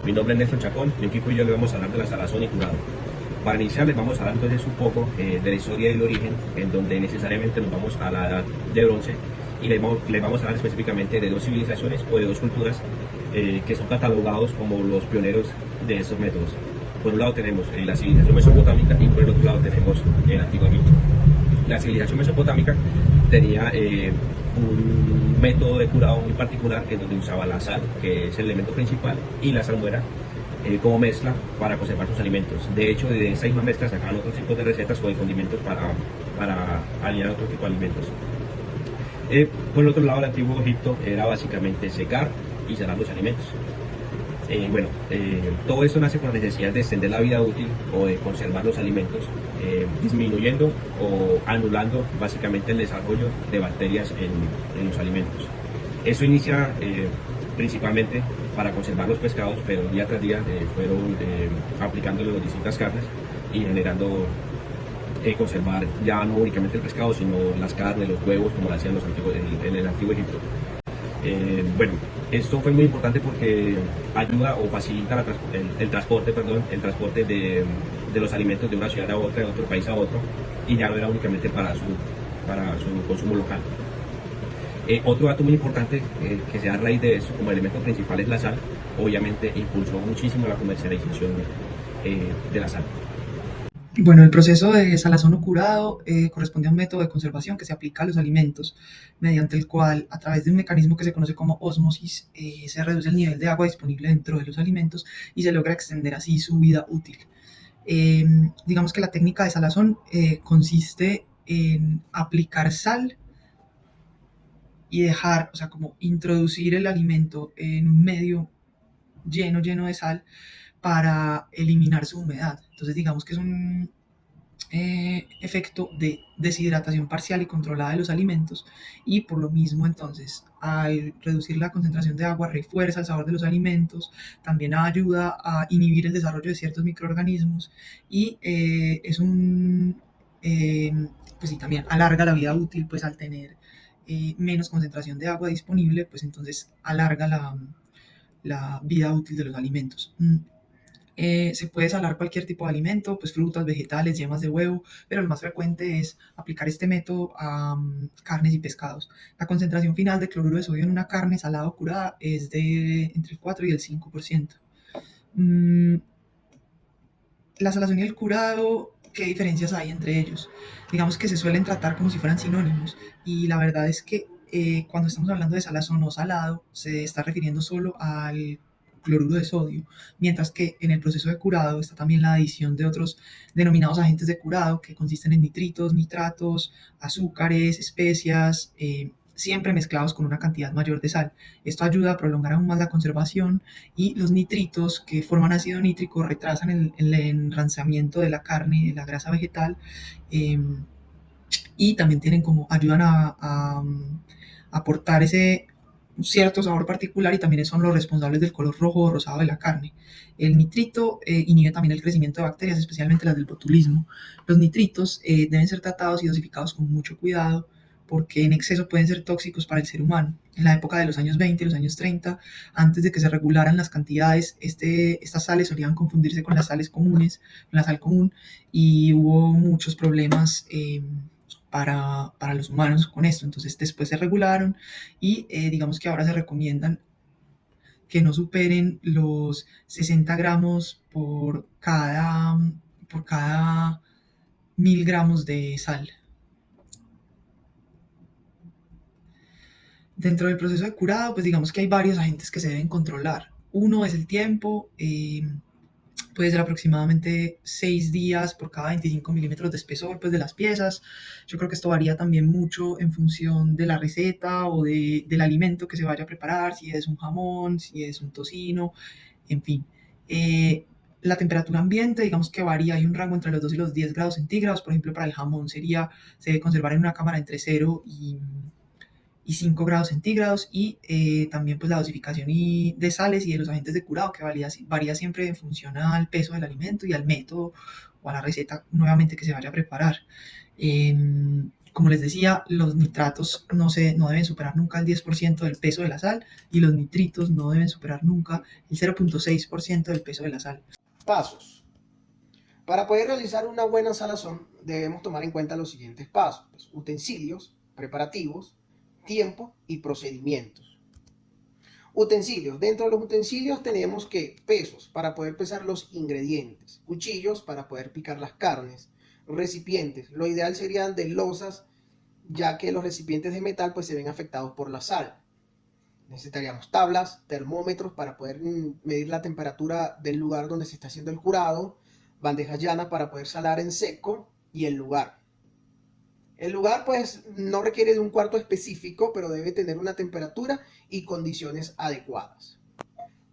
Mi nombre es Nelson Chacón, mi equipo y yo le vamos a hablar de la salazón y curado. Para iniciar les vamos a hablar entonces un poco de la historia y el origen, en donde necesariamente nos vamos a la edad de bronce y les vamos a hablar específicamente de dos civilizaciones o de dos culturas que son catalogados como los pioneros de estos métodos. Por un lado tenemos la civilización mesopotámica y por el otro lado tenemos el antiguo Egipto. La civilización mesopotámica tenía un método de curado muy particular en donde usaba la sal, que es el elemento principal, y la salmuera como mezcla para conservar sus alimentos. De hecho, de esa misma mezcla sacaban otros tipos de recetas o de condimentos para alinear otro tipo de alimentos. Por el otro lado, el antiguo Egipto era básicamente secar y salar los alimentos. Todo esto nace con la necesidad de extender la vida útil o de conservar los alimentos, disminuyendo o anulando básicamente el desarrollo de bacterias en los alimentos. Eso inicia principalmente para conservar los pescados, pero día tras día fueron aplicándolo a las distintas carnes y generando conservar ya no únicamente el pescado, sino las carnes, los huevos, como lo hacían en el antiguo Egipto. Eh, bueno, Esto fue muy importante porque ayuda o facilita el transporte, el transporte de los alimentos de una ciudad a otra, de otro país a otro, y ya no era únicamente para su consumo local. Otro dato muy importante que se da a raíz de eso, como elemento principal, es la sal. Obviamente impulsó muchísimo la comercialización de la sal. Bueno, el proceso de salazón o curado corresponde a un método de conservación que se aplica a los alimentos, mediante el cual, a través de un mecanismo que se conoce como ósmosis, se reduce el nivel de agua disponible dentro de los alimentos y se logra extender así su vida útil. Eh, digamos que la técnica de salazón consiste en aplicar sal y dejar, o sea, como introducir el alimento en un medio lleno de sal para eliminar su humedad. Entonces, digamos que es un efecto de deshidratación parcial y controlada de los alimentos, y por lo mismo entonces al reducir la concentración de agua refuerza el sabor de los alimentos, también ayuda a inhibir el desarrollo de ciertos microorganismos y es un eh, pues sí, también alarga la vida útil, pues al tener menos concentración de agua disponible, pues entonces alarga la vida útil de los alimentos. Se puede salar cualquier tipo de alimento, pues frutas, vegetales, yemas de huevo, pero lo más frecuente es aplicar este método a carnes y pescados. La concentración final de cloruro de sodio en una carne salada o curada es de entre el 4 y el 5%. Mm, la salación y el curado, ¿qué diferencias hay entre ellos? Digamos que se suelen tratar como si fueran sinónimos, y la verdad es que cuando estamos hablando de salazón o salado, se está refiriendo solo al cloruro de sodio, mientras que en el proceso de curado está también la adición de otros denominados agentes de curado que consisten en nitritos, nitratos, azúcares, especias, siempre mezclados con una cantidad mayor de sal. Esto ayuda a prolongar aún más la conservación, y los nitritos que forman ácido nítrico retrasan el enranciamiento de la carne y de la grasa vegetal, eh, y también tienen como ayudan a aportar ese cierto sabor particular, y también son los responsables del color rojo o rosado de la carne. El nitrito inhibe también el crecimiento de bacterias, especialmente las del botulismo. Los nitritos deben ser tratados y dosificados con mucho cuidado, porque en exceso pueden ser tóxicos para el ser humano. En la época de los años 20 y los años 30, antes de que se regularan las cantidades, estas sales solían confundirse con las sales comunes, con la sal común, y hubo muchos problemas para los humanos con esto. Entonces después se regularon, y digamos que ahora se recomiendan que no superen los 60 gramos por cada 1000 gramos de sal. Dentro del proceso de curado, pues digamos que hay varios agentes que se deben controlar. Uno es el tiempo, puede ser aproximadamente 6 días por cada 25 milímetros de espesor, pues, de las piezas. Yo creo que esto varía también mucho en función de la receta o del alimento que se vaya a preparar, si es un jamón, si es un tocino, en fin. La temperatura ambiente, digamos que varía, hay un rango entre los 2 y los 10 grados centígrados. Por ejemplo, para el jamón se debe conservar en una cámara entre 0 y 5 grados centígrados, y también pues la dosificación de sales y de los agentes de curado, que varía siempre en función al peso del alimento y al método o a la receta nuevamente que se vaya a preparar. Eh, Como les decía, los nitratos no deben superar nunca el 10% del peso de la sal y los nitritos no deben superar nunca el 0,6% del peso de la sal. Pasos. Para poder realizar una buena salazón debemos tomar en cuenta los siguientes pasos: pues, utensilios, preparativos, tiempo y procedimientos. Utensilios. Dentro de los utensilios tenemos que pesos para poder pesar los ingredientes, cuchillos para poder picar las carnes, recipientes. Lo ideal serían de losas, ya que los recipientes de metal pues se ven afectados por la sal. Necesitaríamos tablas, termómetros para poder medir la temperatura del lugar donde se está haciendo el curado, bandejas llanas para poder salar en seco y el lugar. El lugar pues no requiere de un cuarto específico, pero debe tener una temperatura y condiciones adecuadas.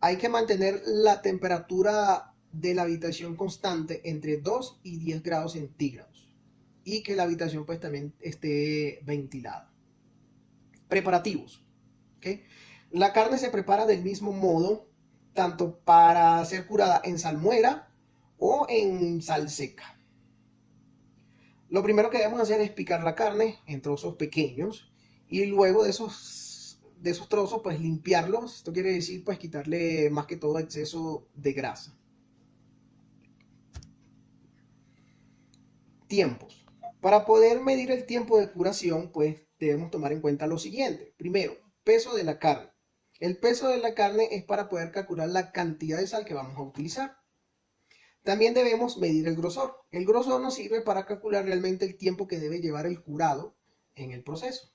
Hay que mantener la temperatura de la habitación constante entre 2 y 10 grados centígrados y que la habitación pues también esté ventilada. Preparativos. ¿Okay? La carne se prepara del mismo modo, tanto para ser curada en salmuera o en sal seca. Lo primero que debemos hacer es picar la carne en trozos pequeños y luego de esos trozos pues limpiarlos. Esto quiere decir pues quitarle más que todo exceso de grasa. Tiempos. Para poder medir el tiempo de curación pues debemos tomar en cuenta lo siguiente. Primero, peso de la carne. El peso de la carne es para poder calcular la cantidad de sal que vamos a utilizar. También debemos medir el grosor. El grosor nos sirve para calcular realmente el tiempo que debe llevar el curado en el proceso.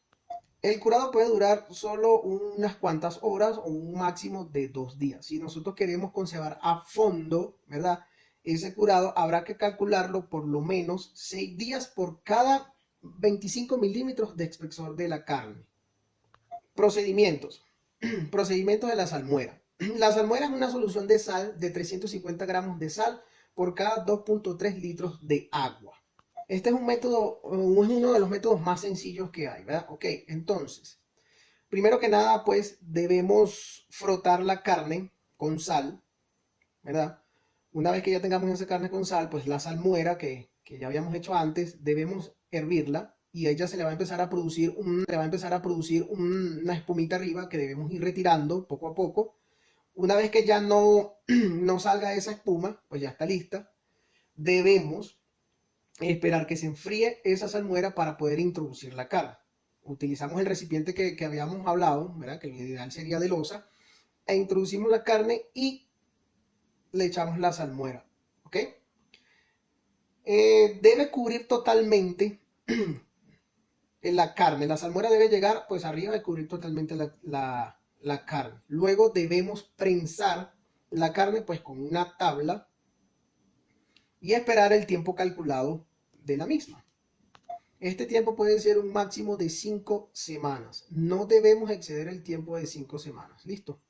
El curado puede durar solo unas cuantas horas o un máximo de 2 días. Si nosotros queremos conservar a fondo, ¿verdad?, ese curado, habrá que calcularlo por lo menos 6 días por cada 25 milímetros de espesor de la carne. Procedimientos. Procedimientos de la salmuera. La salmuera es una solución de sal de 350 gramos de sal por cada 2.3 litros de agua. Este es uno de los métodos más sencillos que hay, ¿verdad? Ok, entonces, primero que nada, pues debemos frotar la carne con sal, ¿verdad? Una vez que ya tengamos esa carne con sal, pues la salmuera que ya habíamos hecho antes, debemos hervirla y a ella se le va a empezar a producir una espumita arriba que debemos ir retirando poco a poco. Una vez que ya no salga esa espuma, pues ya está lista. Debemos esperar que se enfríe esa salmuera para poder introducir la carne. Utilizamos el recipiente que habíamos hablado, ¿verdad?, que lo ideal sería de losa, e introducimos la carne y le echamos la salmuera. ¿Ok? Debe cubrir totalmente la carne. La salmuera debe llegar pues arriba de cubrir totalmente la carne. Luego debemos prensar la carne pues con una tabla y esperar el tiempo calculado de la misma. Este tiempo puede ser un máximo de 5 semanas. No debemos exceder el tiempo de 5 semanas. ¿Listo?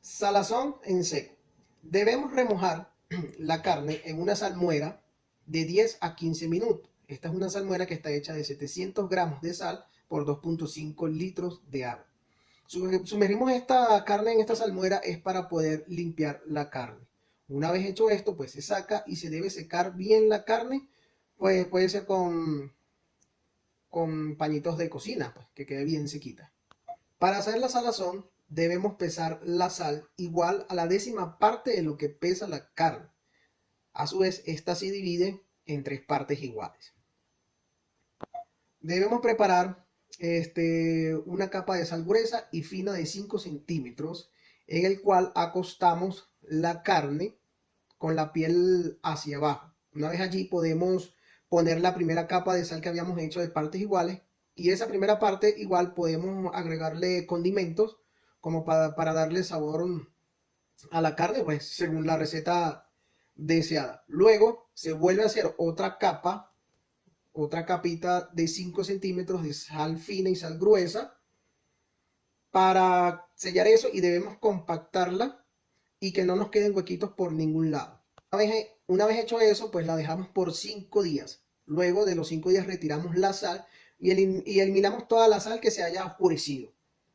Salazón en seco. Debemos remojar la carne en una salmuera de 10 a 15 minutos. Esta es una salmuera que está hecha de 700 gramos de sal por 2.5 litros de agua. Sumergimos esta carne en esta salmuera es para poder limpiar la carne. Una vez hecho esto, pues se saca y se debe secar bien la carne. Pues puede ser con pañitos de cocina, pues, que quede bien sequita. Para hacer la salazón debemos pesar la sal igual a la 10ª parte de lo que pesa la carne. A su vez, esta se divide en 3 partes iguales. Debemos preparar una capa de sal gruesa y fina de 5 centímetros, en el cual acostamos la carne con la piel hacia abajo. Una vez allí podemos poner la primera capa de sal que habíamos hecho de partes iguales, y esa primera parte igual podemos agregarle condimentos como para darle sabor a la carne, pues según la receta deseada. Luego se vuelve a hacer otra capita de 5 centímetros de sal fina y sal gruesa para sellar eso, y debemos compactarla y que no nos queden huequitos por ningún lado. Una vez hecho eso, pues la dejamos por 5 días. Luego de los 5 días retiramos la sal y eliminamos toda la sal que se haya oscurecido.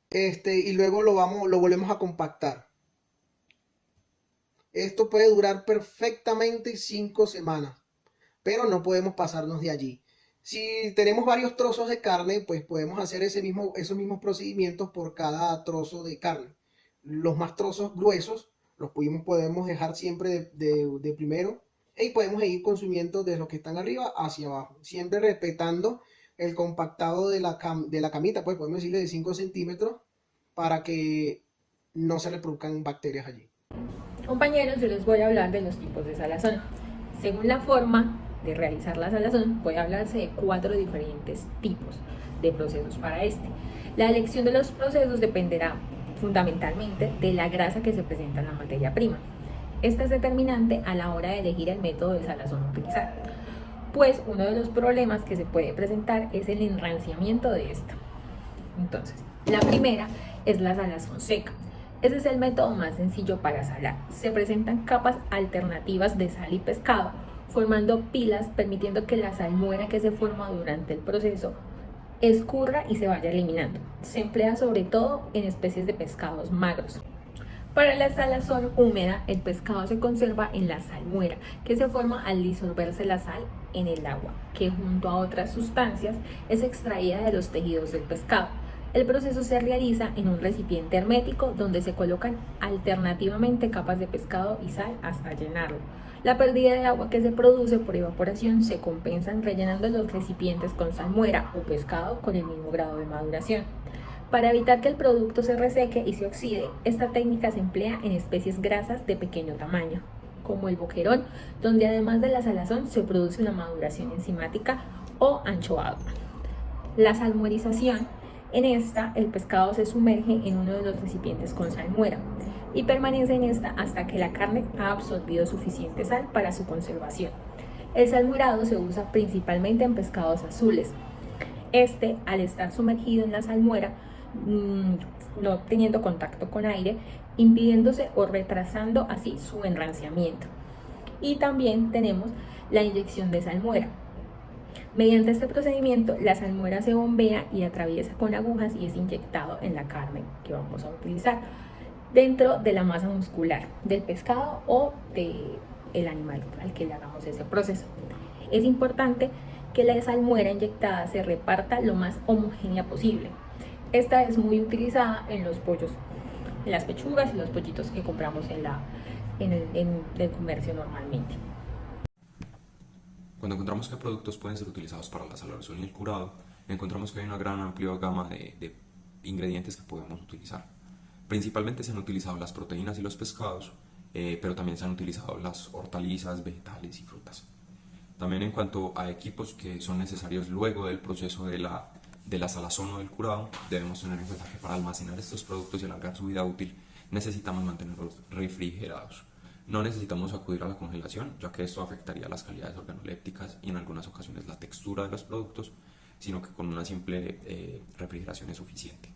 Y luego lo volvemos a compactar. Esto puede durar perfectamente 5 semanas, pero no podemos pasarnos de allí. Si tenemos varios trozos de carne, pues podemos hacer esos mismos procedimientos por cada trozo de carne. Los más trozos gruesos los podemos dejar siempre de primero y podemos ir consumiendo de los que están arriba hacia abajo, siempre respetando el compactado de la camita, pues podemos decirle de 5 centímetros para que no se reproduzcan bacterias allí. Compañeros, yo les voy a hablar de los tipos de salazón. Según la forma de realizar la salazón, puede hablarse de 4 diferentes tipos de procesos para este. La elección de los procesos dependerá fundamentalmente de la grasa que se presenta en la materia prima. Esta es determinante a la hora de elegir el método de salazón a utilizar, pues uno de los problemas que se puede presentar es el enranciamiento de esta. Entonces, la primera es la salazón seca. Ese es el método más sencillo para salar. Se presentan capas alternativas de sal y pescado, formando pilas, permitiendo que la salmuera que se forma durante el proceso escurra y se vaya eliminando. Se emplea sobre todo en especies de pescados magros. Para la salazón húmeda, el pescado se conserva en la salmuera, que se forma al disolverse la sal en el agua, que junto a otras sustancias es extraída de los tejidos del pescado. El proceso se realiza en un recipiente hermético donde se colocan alternativamente capas de pescado y sal hasta llenarlo. La pérdida de agua que se produce por evaporación se compensan rellenando los recipientes con salmuera o pescado con el mismo grado de maduración. Para evitar que el producto se reseque y se oxide, esta técnica se emplea en especies grasas de pequeño tamaño, como el boquerón, donde además de la salazón se produce una maduración enzimática o anchoado. La salmuerización. En esta, el pescado se sumerge en uno de los recipientes con salmuera y permanece en esta hasta que la carne ha absorbido suficiente sal para su conservación. El salmuerado se usa principalmente en pescados azules. Este, al estar sumergido en la salmuera, no teniendo contacto con aire, impidiéndose o retrasando así su enranciamiento. Y también tenemos la inyección de salmuera. Mediante este procedimiento, la salmuera se bombea y atraviesa con agujas y es inyectado en la carne que vamos a utilizar dentro de la masa muscular del pescado o del animal al que le hagamos ese proceso. Es importante que la salmuera inyectada se reparta lo más homogénea posible. Esta es muy utilizada en los pollos, en las pechugas y los pollitos que compramos en el comercio normalmente. Cuando encontramos qué productos pueden ser utilizados para la salazón y el curado, encontramos que hay una gran amplia gama de ingredientes que podemos utilizar. Principalmente se han utilizado las proteínas y los pescados, pero también se han utilizado las hortalizas, vegetales y frutas. También en cuanto a equipos que son necesarios luego del proceso de la salazón o del curado, debemos tener en cuenta que para almacenar estos productos y alargar su vida útil necesitamos mantenerlos refrigerados. No necesitamos acudir a la congelación, ya que esto afectaría las calidades organolépticas y en algunas ocasiones la textura de los productos, sino que con una simple refrigeración es suficiente.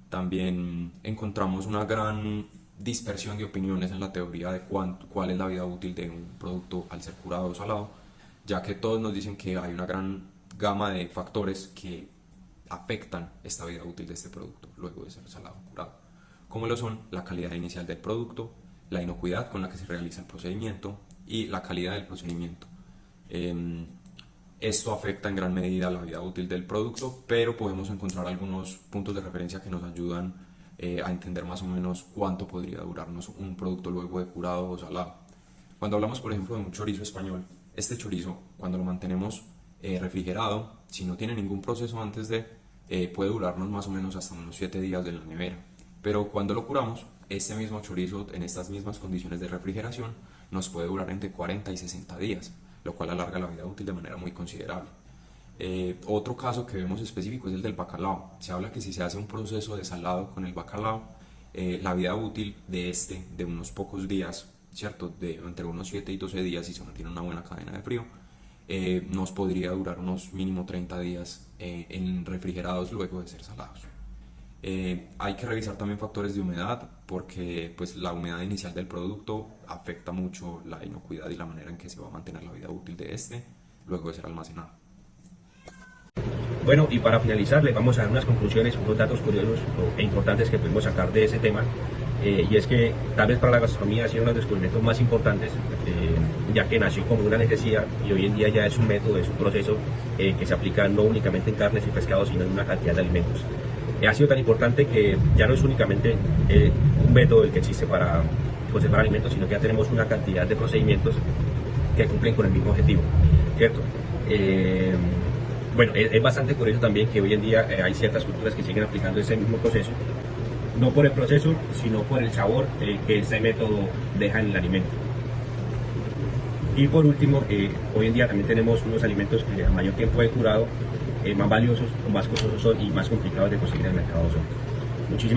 También encontramos una gran dispersión de opiniones en la teoría de cuál es la vida útil de un producto al ser curado o salado, ya que todos nos dicen que hay una gran gama de factores que afectan esta vida útil de este producto luego de ser salado o curado, como lo son la calidad inicial del producto, la inocuidad con la que se realiza el procedimiento y la calidad del procedimiento. Esto afecta en gran medida la vida útil del producto, pero podemos encontrar algunos puntos de referencia que nos ayudan a entender más o menos cuánto podría durarnos un producto luego de curado o salado. Cuando hablamos, por ejemplo, de un chorizo español, este chorizo, cuando lo mantenemos refrigerado, si no tiene ningún proceso antes puede durarnos más o menos hasta unos 7 días en la nevera. Pero cuando lo curamos, este mismo chorizo en estas mismas condiciones de refrigeración nos puede durar entre 40 y 60 días, lo cual alarga la vida útil de manera muy considerable. Otro caso que vemos específico es el del bacalao. Se habla que si se hace un proceso de salado con el bacalao, la vida útil de unos pocos días, ¿cierto? De entre unos 7 y 12 días si se mantiene una buena cadena de frío, nos podría durar unos mínimo 30 días en refrigerados luego de ser salados. Hay que revisar también factores de humedad porque pues, la humedad inicial del producto afecta mucho la inocuidad y la manera en que se va a mantener la vida útil de luego de ser almacenado. Bueno, y para finalizar les vamos a dar unas conclusiones, unos datos curiosos e importantes que pudimos sacar de ese tema. y es que tal vez para la gastronomía ha sido uno de los descubrimientos más importantes, ya que nació como una necesidad y hoy en día ya es un método, es un proceso que se aplica no únicamente en carnes y pescados, sino en una cantidad de alimentos. Ha sido tan importante que ya no es únicamente un método el que existe para conservar alimentos, sino que ya tenemos una cantidad de procedimientos que cumplen con el mismo objetivo, ¿cierto? Bueno, es bastante curioso también que hoy en día hay ciertas culturas que siguen aplicando ese mismo proceso, no por el proceso, sino por el sabor que ese método deja en el alimento. Y por último, hoy en día también tenemos unos alimentos que a mayor tiempo de curado, más valiosos, o más costosos son y más complicados de conseguir en el mercado son. Muchísimas